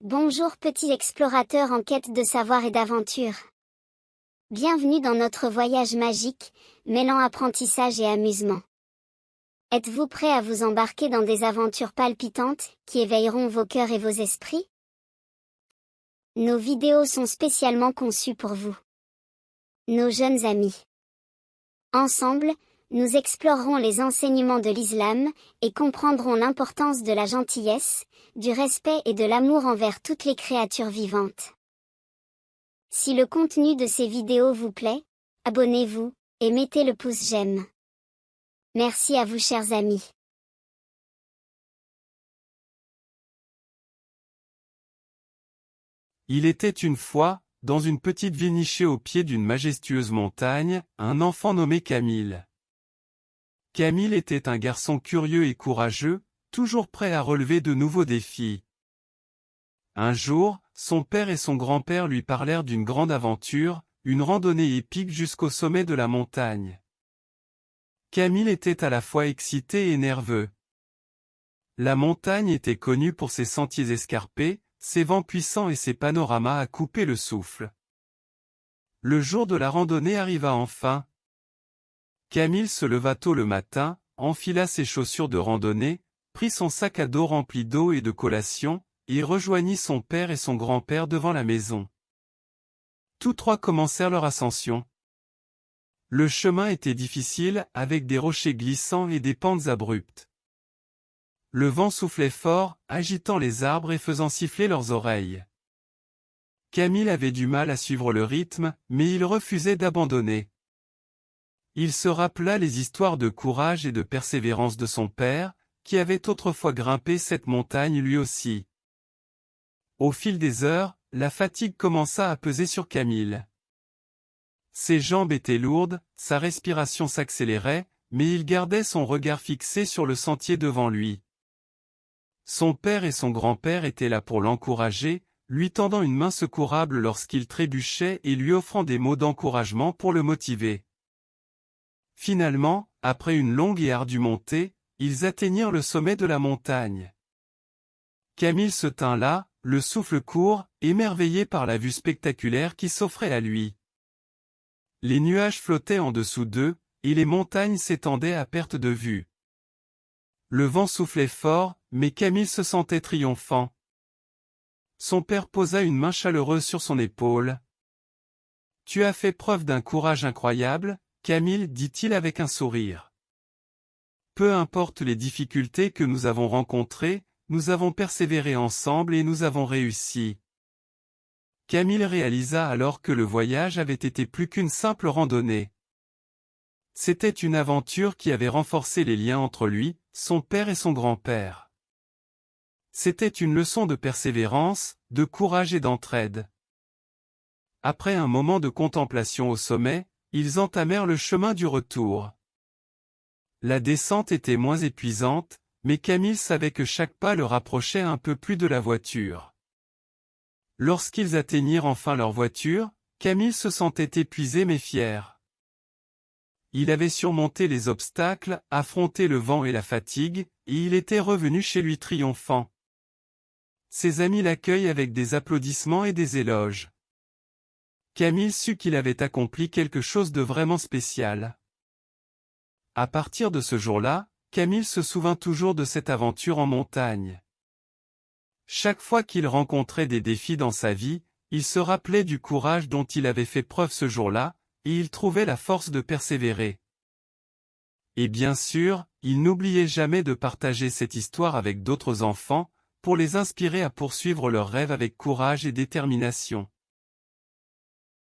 Bonjour petits explorateurs en quête de savoir et d'aventure. Bienvenue dans notre voyage magique, mêlant apprentissage et amusement. Êtes-vous prêts à vous embarquer dans des aventures palpitantes, qui éveilleront vos cœurs et vos esprits? Nos vidéos sont spécialement conçues pour vous, nos jeunes amis. Ensemble, nous explorerons les enseignements de l'islam, et comprendrons l'importance de la gentillesse, du respect et de l'amour envers toutes les créatures vivantes. Si le contenu de ces vidéos vous plaît, abonnez-vous, et mettez le pouce j'aime. Merci à vous chers amis. Il était une fois, dans une petite ville nichée au pied d'une majestueuse montagne, un enfant nommé Camille. Camille était un garçon curieux et courageux, toujours prêt à relever de nouveaux défis. Un jour, son père et son grand-père lui parlèrent d'une grande aventure, une randonnée épique jusqu'au sommet de la montagne. Camille était à la fois excité et nerveux. La montagne était connue pour ses sentiers escarpés, ses vents puissants et ses panoramas à couper le souffle. Le jour de la randonnée arriva enfin. Camille se leva tôt le matin, enfila ses chaussures de randonnée, prit son sac à dos rempli d'eau et de collations, et rejoignit son père et son grand-père devant la maison. Tous trois commencèrent leur ascension. Le chemin était difficile, avec des rochers glissants et des pentes abruptes. Le vent soufflait fort, agitant les arbres et faisant siffler leurs oreilles. Camille avait du mal à suivre le rythme, mais il refusait d'abandonner. Il se rappela les histoires de courage et de persévérance de son père, qui avait autrefois grimpé cette montagne lui aussi. Au fil des heures, la fatigue commença à peser sur Camille. Ses jambes étaient lourdes, sa respiration s'accélérait, mais il gardait son regard fixé sur le sentier devant lui. Son père et son grand-père étaient là pour l'encourager, lui tendant une main secourable lorsqu'il trébuchait et lui offrant des mots d'encouragement pour le motiver. Finalement, après une longue et ardue montée, ils atteignirent le sommet de la montagne. Camille se tint là, le souffle court, émerveillé par la vue spectaculaire qui s'offrait à lui. Les nuages flottaient en dessous d'eux, et les montagnes s'étendaient à perte de vue. Le vent soufflait fort, mais Camille se sentait triomphant. Son père posa une main chaleureuse sur son épaule. « Tu as fait preuve d'un courage incroyable, Camille, dit-il avec un sourire. Peu importe les difficultés que nous avons rencontrées, nous avons persévéré ensemble et nous avons réussi. » Camille réalisa alors que le voyage avait été plus qu'une simple randonnée. C'était une aventure qui avait renforcé les liens entre lui, son père et son grand-père. C'était une leçon de persévérance, de courage et d'entraide. Après un moment de contemplation au sommet, ils entamèrent le chemin du retour. La descente était moins épuisante, mais Camille savait que chaque pas le rapprochait un peu plus de la voiture. Lorsqu'ils atteignirent enfin leur voiture, Camille se sentait épuisé mais fier. Il avait surmonté les obstacles, affronté le vent et la fatigue, et il était revenu chez lui triomphant. Ses amis l'accueillent avec des applaudissements et des éloges. Camille sut qu'il avait accompli quelque chose de vraiment spécial. À partir de ce jour-là, Camille se souvint toujours de cette aventure en montagne. Chaque fois qu'il rencontrait des défis dans sa vie, il se rappelait du courage dont il avait fait preuve ce jour-là, et il trouvait la force de persévérer. Et bien sûr, il n'oubliait jamais de partager cette histoire avec d'autres enfants, pour les inspirer à poursuivre leurs rêves avec courage et détermination.